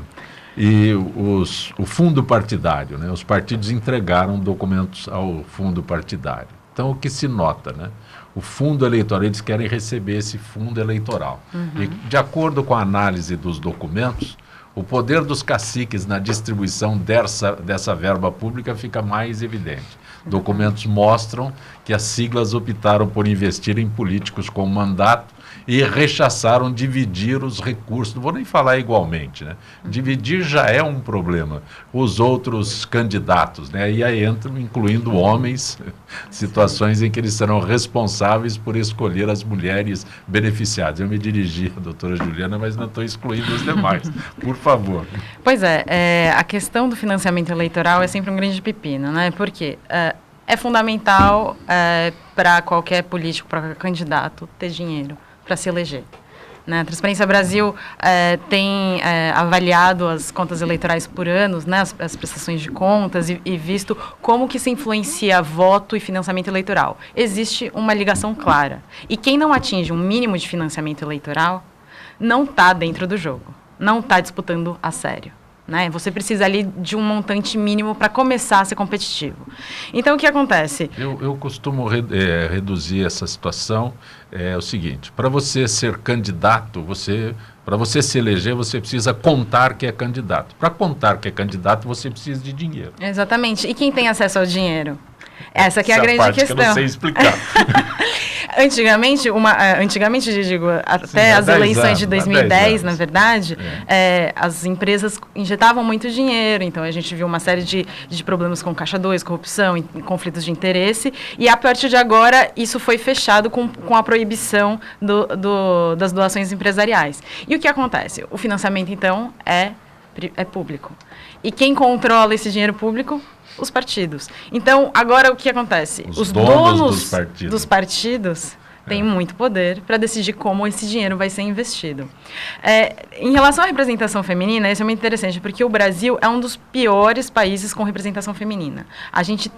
e o fundo partidário, né? Os partidos entregaram documentos ao fundo partidário. Então, o que se nota, né? O fundo eleitoral, eles querem receber esse fundo eleitoral. E, de acordo com a análise dos documentos, o poder dos caciques na distribuição dessa verba pública fica mais evidente. Documentos mostram que as siglas optaram por investir em políticos com mandato e rechaçaram dividir os recursos. Não vou nem falar igualmente, né? Dividir já é um problema. Os outros candidatos, né? E aí entram, incluindo homens, situações em que eles serão responsáveis por escolher as mulheres beneficiadas. Eu me dirigi à doutora Juliana, mas não estou excluindo os demais. Por favor. Pois a questão do financiamento eleitoral é sempre um grande pepino, né? Porque é fundamental para qualquer político, para qualquer candidato, ter dinheiro para se eleger. né? A Transparência Brasil tem avaliado as contas eleitorais por anos, né? As prestações de contas e visto como que se influencia voto e financiamento eleitoral. Existe uma ligação clara. E quem não atinge um mínimo de financiamento eleitoral não está dentro do jogo, não está disputando a sério. Né? Você precisa ali de um montante mínimo para começar a ser competitivo. Então, o que acontece? Eu costumo reduzir essa situação. É o seguinte: para você ser candidato, para você se eleger, você precisa contar que é candidato. Para contar que é candidato, você precisa de dinheiro. Exatamente. E quem tem acesso ao dinheiro? Essa que é a grande questão. Que eu não sei explicar. Antigamente, eu digo, até as eleições de 2010, na verdade, as empresas injetavam muito dinheiro, então a gente viu uma série de problemas com Caixa 2, corrupção, conflitos de interesse, e a partir de agora isso foi fechado com a proibição das doações empresariais. E o que acontece? O financiamento, então, é público. E quem controla esse dinheiro público? Os partidos. Então, agora o que acontece? Os donos dos partidos têm muito poder para decidir como esse dinheiro vai ser investido. Em relação à representação feminina, isso é muito interessante, porque o Brasil é um dos piores países com representação feminina. A gente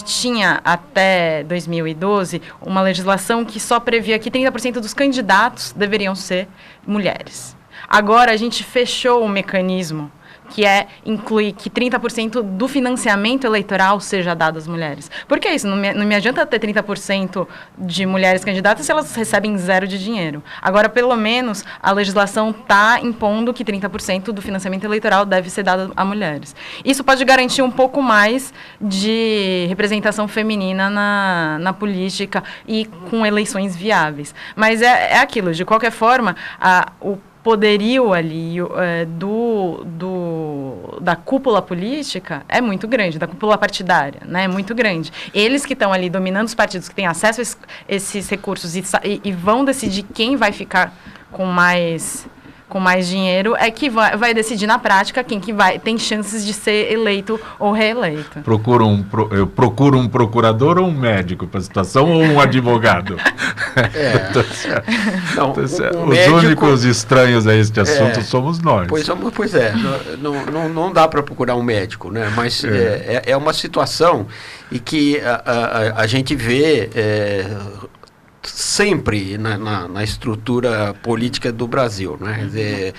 tinha, até 2012, uma legislação que só previa que 30% dos candidatos deveriam ser mulheres. Agora, a gente fechou o mecanismo que inclui que 30% do financiamento eleitoral seja dado às mulheres. Por que isso? Não me adianta ter 30% de mulheres candidatas se elas recebem zero de dinheiro. Agora, pelo menos, a legislação está impondo que 30% do financiamento eleitoral deve ser dado a mulheres. Isso pode garantir um pouco mais de representação feminina na política e com eleições viáveis. Mas é aquilo, de qualquer forma, o poderio ali da cúpula política é muito grande, da cúpula partidária, né, é muito grande. Eles que estão ali dominando os partidos, que têm acesso a esses recursos e vão decidir quem vai ficar com mais dinheiro, é que vai decidir na prática quem que tem chances de ser eleito ou reeleito. Eu procuro um procurador ou um médico para a situação, ou um advogado? Não, Os médico, únicos estranhos a este assunto somos nós. Pois é, não dá para procurar um médico, né? Mas é uma situação em que a gente vê sempre na estrutura política do Brasil, né? Quer dizer,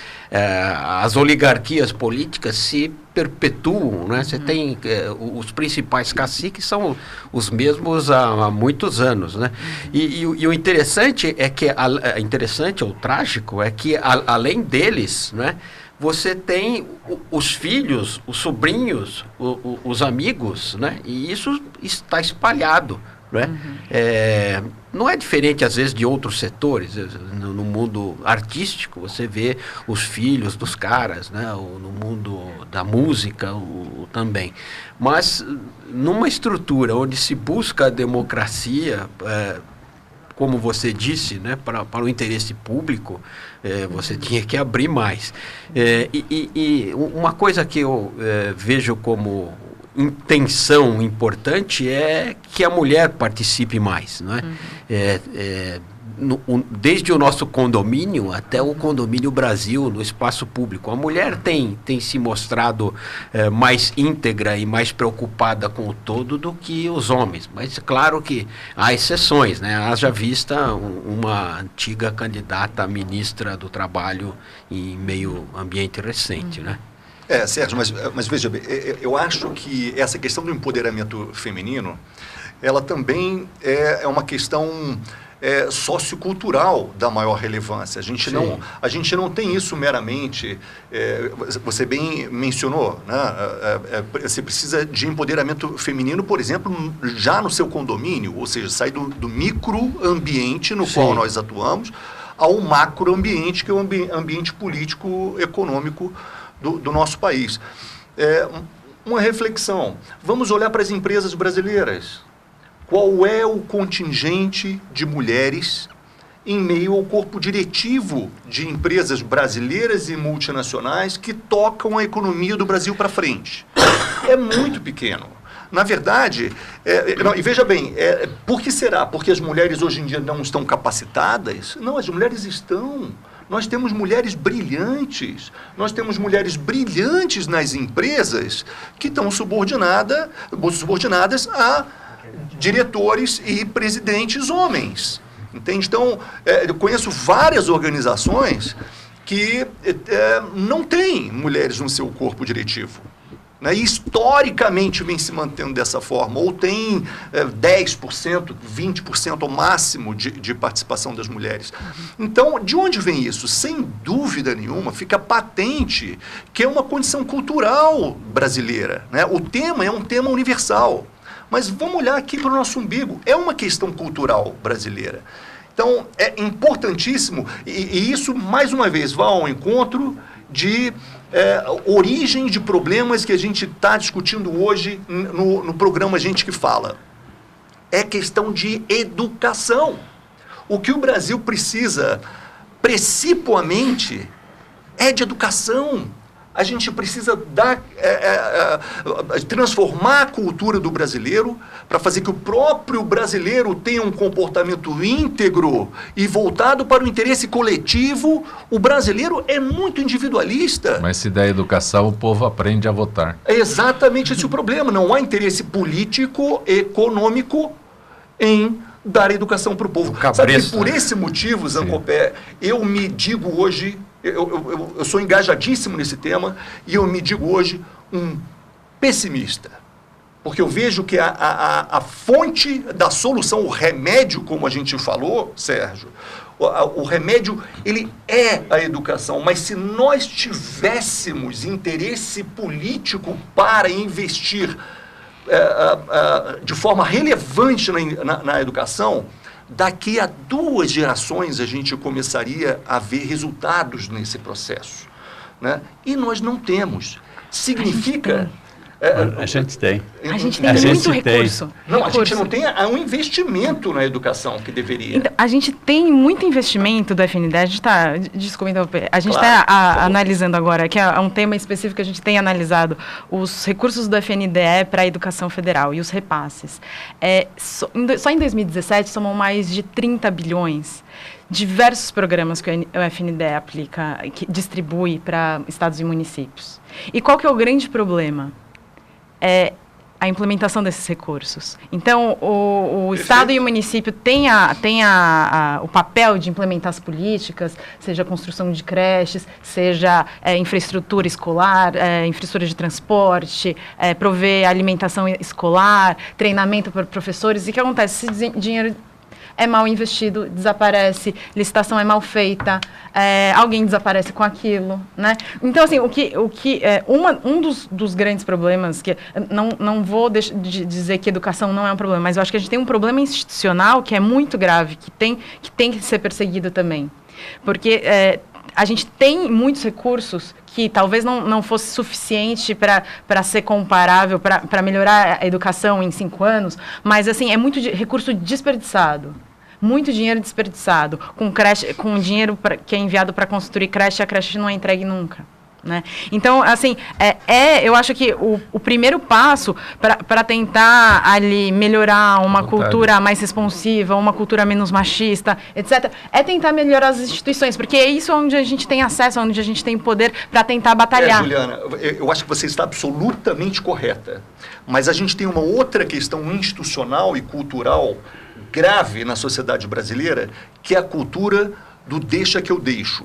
as oligarquias políticas se perpetuam, né? Você tem os principais caciques são os mesmos há muitos anos, né? E o interessante é que interessante ou trágico é que além deles, né? Você tem os filhos, os sobrinhos, os amigos, né? E isso está espalhado. Né? Não é diferente às vezes de outros setores. No mundo artístico você vê os filhos dos caras, né? No mundo da música também, mas numa estrutura onde se busca a democracia, como você disse, né? para o interesse público, você tinha que abrir mais. E uma coisa que eu vejo como intenção importante é que a mulher participe mais, não é? Desde o nosso condomínio até o Condomínio Brasil, no espaço público, a mulher tem se mostrado mais íntegra e mais preocupada com o todo do que os homens, mas claro que há exceções, né? Haja vista uma antiga candidata a ministra do Trabalho em meio ambiente recente, né? Sérgio, mas veja bem, eu acho que essa questão do empoderamento feminino, ela também é uma questão sociocultural da maior relevância. A gente não tem isso meramente, você bem mencionou, né? Você precisa de empoderamento feminino, por exemplo, já no seu condomínio, ou seja, sair do microambiente no qual nós atuamos ao macroambiente, que é o ambiente político, econômico do nosso país. Uma reflexão. Vamos olhar para as empresas brasileiras. Qual é o contingente de mulheres em meio ao corpo diretivo de empresas brasileiras e multinacionais que tocam a economia do Brasil para frente? É muito pequeno. Na verdade, e veja bem, por que será? Porque as mulheres hoje em dia não estão capacitadas? Não, as mulheres estão. Nós temos mulheres brilhantes. Nós temos mulheres brilhantes nas empresas que estão subordinadas a diretores e presidentes homens. Entende? Então, eu conheço várias organizações que não têm mulheres no seu corpo diretivo. Né? E historicamente vem se mantendo dessa forma, ou tem 10%, 20% ao máximo de participação das mulheres. Então, de onde vem isso? Sem dúvida nenhuma, fica patente que é uma condição cultural brasileira. Né? O tema é um tema universal. Mas vamos olhar aqui para o nosso umbigo. É uma questão cultural brasileira. Então, é importantíssimo, e isso, mais uma vez, vai ao encontro de origem de problemas que a gente está discutindo hoje no programa Gente que Fala. É questão de educação. O que o Brasil precisa, precipuamente, é de educação. A gente precisa transformar a cultura do brasileiro para fazer que o próprio brasileiro tenha um comportamento íntegro e voltado para o interesse coletivo. O brasileiro é muito individualista. Mas se der educação, o povo aprende a votar. É exatamente esse o problema. Não há interesse político, econômico em dar educação para o povo. Sabe que por esse motivo, Zancopé, eu me digo hoje... Eu sou engajadíssimo nesse tema e eu me digo hoje um pessimista. Porque eu vejo que a fonte da solução, o remédio, como a gente falou, Sérgio, o remédio, ele é a educação. Mas se nós tivéssemos interesse político para investir de forma relevante na educação, daqui a 2 gerações a gente começaria a ver resultados nesse processo. Né? E nós não temos. Significa... A gente tem. A gente tem muito recurso. Não, a gente não tem um investimento na educação que deveria. Então, a gente tem muito investimento do FNDE. A gente está, desculpa interromper, a gente está analisando agora, que é um tema específico que a gente tem analisado, os recursos do FNDE para a educação federal e os repasses. Só em 2017 somam mais de 30 bilhões. Diversos programas que o FNDE aplica, que distribui para estados e municípios. E qual que é o grande problema? É a implementação desses recursos. Então, o Estado e o município têm o papel de implementar as políticas, seja a construção de creches, seja infraestrutura escolar, infraestrutura de transporte, prover alimentação escolar, treinamento para professores. E o que acontece? Esse dinheiro é mal investido, desaparece, licitação é mal feita, alguém desaparece com aquilo, né? Então, assim, um dos grandes problemas, que não vou dizer que educação não é um problema, mas eu acho que a gente tem um problema institucional que é muito grave, que tem que ser perseguido também. Porque a gente tem muitos recursos que talvez não fosse suficiente para ser comparável, para melhorar a educação em 5 anos, mas, assim, é muito recurso desperdiçado. Muito dinheiro desperdiçado, com dinheiro que é enviado para construir creche, a creche não é entregue nunca. Né? Então, assim, eu acho que o primeiro passo para tentar ali melhorar uma cultura mais responsiva, uma cultura menos machista, etc., é tentar melhorar as instituições, porque é isso onde a gente tem acesso, onde a gente tem poder para tentar batalhar. Juliana, eu acho que você está absolutamente correta, mas a gente tem uma outra questão institucional e cultural grave na sociedade brasileira, que é a cultura do deixa que eu deixo.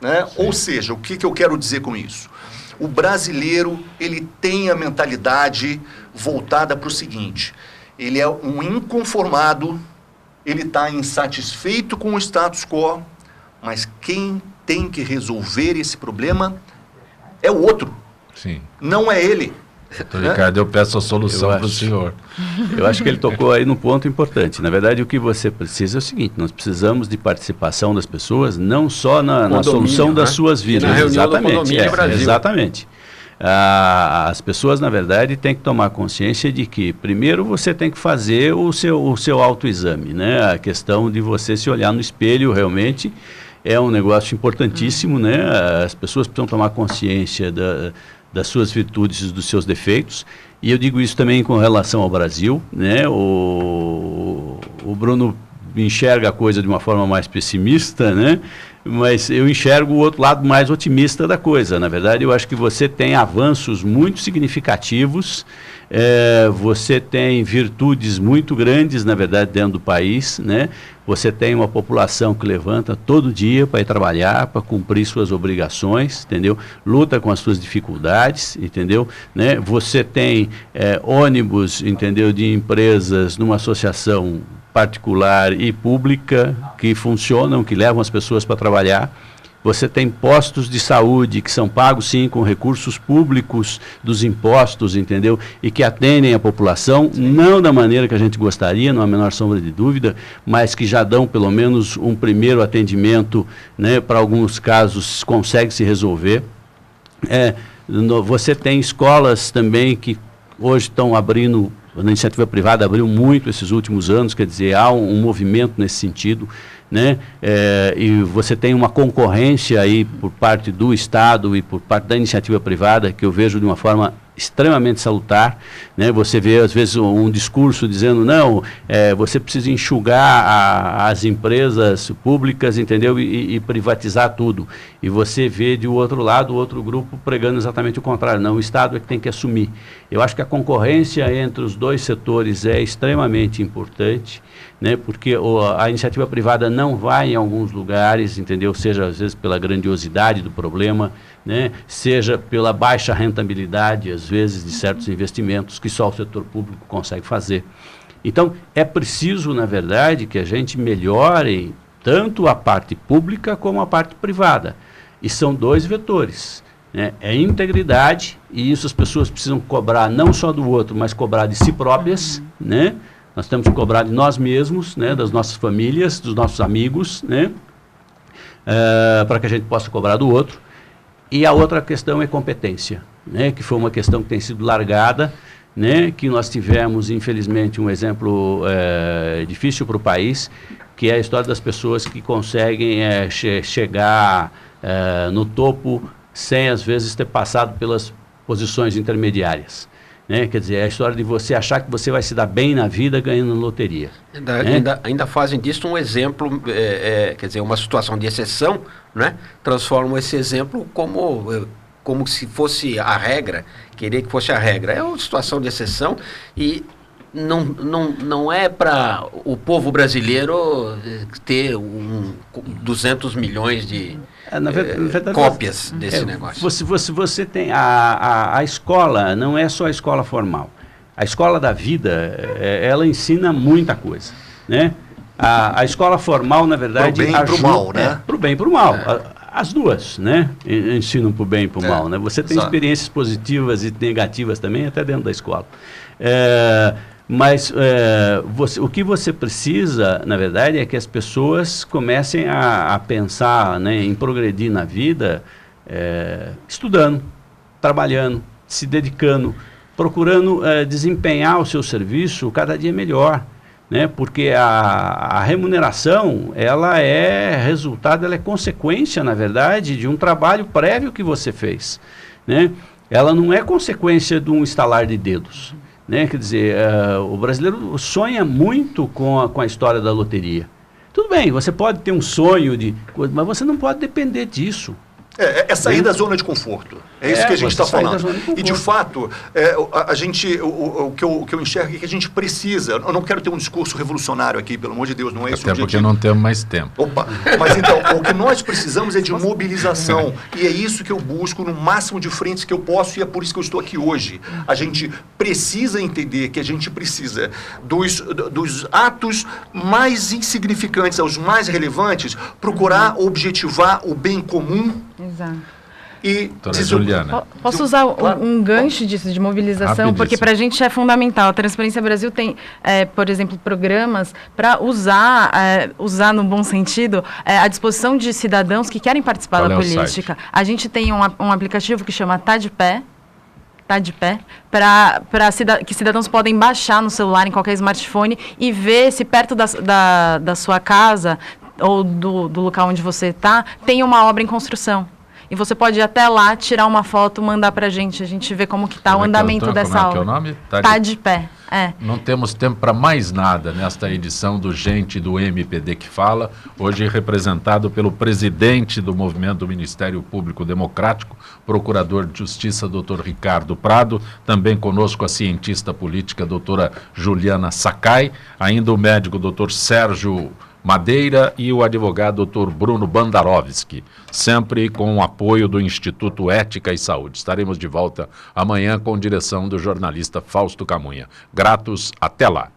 Né? Ou seja, o que eu quero dizer com isso? O brasileiro, ele tem a mentalidade voltada para o seguinte: ele é um inconformado, ele está insatisfeito com o status quo, mas quem tem que resolver esse problema é o outro. Sim. Não é ele. Ricardo, eu peço a solução para o senhor. Eu acho que ele tocou aí num ponto importante. Na verdade, o que você precisa é o seguinte: nós precisamos de participação das pessoas, não só na solução das suas vidas. Na reunião do Condomínio Brasil. Exatamente. As pessoas, na verdade, têm que tomar consciência de que, primeiro, você tem que fazer o seu autoexame, né? A questão de você se olhar no espelho realmente é um negócio importantíssimo, né? As pessoas precisam tomar consciência das suas virtudes e dos seus defeitos, E eu digo isso também com relação ao Brasil, né? O Bruno enxerga a coisa de uma forma mais pessimista, né? Mas eu enxergo o outro lado mais otimista da coisa. Na verdade, eu acho que você tem avanços muito significativos, você tem virtudes muito grandes, na verdade, dentro do país, né? Você tem uma população que levanta todo dia para ir trabalhar, para cumprir suas obrigações, entendeu? Luta com as suas dificuldades, entendeu? Né? Você tem ônibus, entendeu, de empresas numa associação particular e pública que funcionam, que levam as pessoas para trabalhar. Você tem postos de saúde que são pagos, sim, com recursos públicos dos impostos, entendeu? E que atendem a população, não da maneira que a gente gostaria, não há a menor sombra de dúvida, mas que já dão pelo menos um primeiro atendimento, né? Para alguns casos consegue se resolver. Você tem escolas também que hoje estão abrindo, a iniciativa privada abriu muito esses últimos anos, quer dizer, há um movimento nesse sentido, né? E você tem uma concorrência aí por parte do Estado e por parte da iniciativa privada que eu vejo de uma forma extremamente salutar, né? Você vê às vezes um discurso dizendo não, você precisa enxugar as empresas públicas, entendeu? E privatizar tudo. E você vê de outro lado outro grupo pregando exatamente o contrário. Não, o Estado é que tem que assumir. Eu acho que a concorrência entre os dois setores é extremamente importante, né? Porque a iniciativa privada não vai em alguns lugares, entendeu? Seja às vezes pela grandiosidade do problema, né? Seja pela baixa rentabilidade, às vezes, de certos investimentos que só o setor público consegue fazer. Então, é preciso, na verdade, que a gente melhore tanto a parte pública como a parte privada. E são dois vetores, né? É integridade, e isso as pessoas precisam cobrar não só do outro, mas cobrar de si próprias, né? Nós temos que cobrar de nós mesmos, né? Das nossas famílias, dos nossos amigos, né? Para que a gente possa cobrar do outro. E a outra questão é competência, né? Que foi uma questão que tem sido largada, né? Que nós tivemos, infelizmente, um exemplo difícil para o país, que é a história das pessoas que conseguem chegar no topo sem, às vezes, ter passado pelas posições intermediárias. Né? Quer dizer, é a história de você achar que você vai se dar bem na vida ganhando na loteria. Ainda fazem disso um exemplo, quer dizer, uma situação de exceção, né? Transformam esse exemplo como se fosse a regra, querer que fosse a regra. É uma situação de exceção e não é para o povo brasileiro ter 200 milhões de na verdade, cópias desse negócio. Você tem a escola, não é só a escola formal. A escola da vida, ela ensina muita coisa, né? A escola formal, na verdade, pro bem e pro mal, né? Pro bem e pro mal. As duas, né? Ensinam pro bem e pro mal, né? Você tem experiências positivas e negativas também, até dentro da escola. Mas o que você precisa, na verdade, é que as pessoas comecem a pensar, né, em progredir na vida, estudando, trabalhando, se dedicando, procurando desempenhar o seu serviço cada dia melhor, né? Porque a remuneração, ela é resultado, ela é consequência, na verdade, de um trabalho prévio que você fez, né? Ela não é consequência de um estalar de dedos. Né? Quer dizer, o brasileiro sonha muito com a história da loteria. Tudo bem, você pode ter um sonho, mas você não pode depender disso. É sair da zona de conforto. É isso que a gente está falando. E, de fato, o que eu enxergo é que a gente precisa... Eu não quero ter um discurso revolucionário aqui, pelo amor de Deus, não é esse o objetivo. Até porque não temos mais tempo. Opa! Mas, então, o que nós precisamos é de mobilização. E é isso que eu busco no máximo de frentes que eu posso, e é por isso que eu estou aqui hoje. A gente precisa entender que a gente precisa dos atos mais insignificantes aos mais relevantes, procurar objetivar o bem comum. Exato. E Juliana. Posso usar um gancho disso, de mobilização? Porque para a gente é fundamental. A Transparência Brasil tem, por exemplo, programas para usar no bom sentido, à disposição de cidadãos que querem participar da política. A gente tem um aplicativo que chama Tá de Pé, que cidadãos podem baixar no celular, em qualquer smartphone, e ver se perto da sua casa ou do local onde você está, tem uma obra em construção. e você pode ir até lá, tirar uma foto, mandar pra gente, a gente vê como que tá o andamento dessa aula. Como é que é o nome? Tá de pé. Não temos tempo para mais nada nesta edição do Gente do MPD que Fala, hoje representado pelo presidente do Movimento do Ministério Público Democrático, procurador de Justiça, doutor Ricardo Prado, também conosco a cientista política, doutora Juliana Sakai, ainda o médico, doutor Sérgio Madeira e o advogado Dr. Bruno Bandarovski, sempre com o apoio do Instituto Ética e Saúde. Estaremos de volta amanhã com direção do jornalista Fausto Camunha. Gratos, até lá.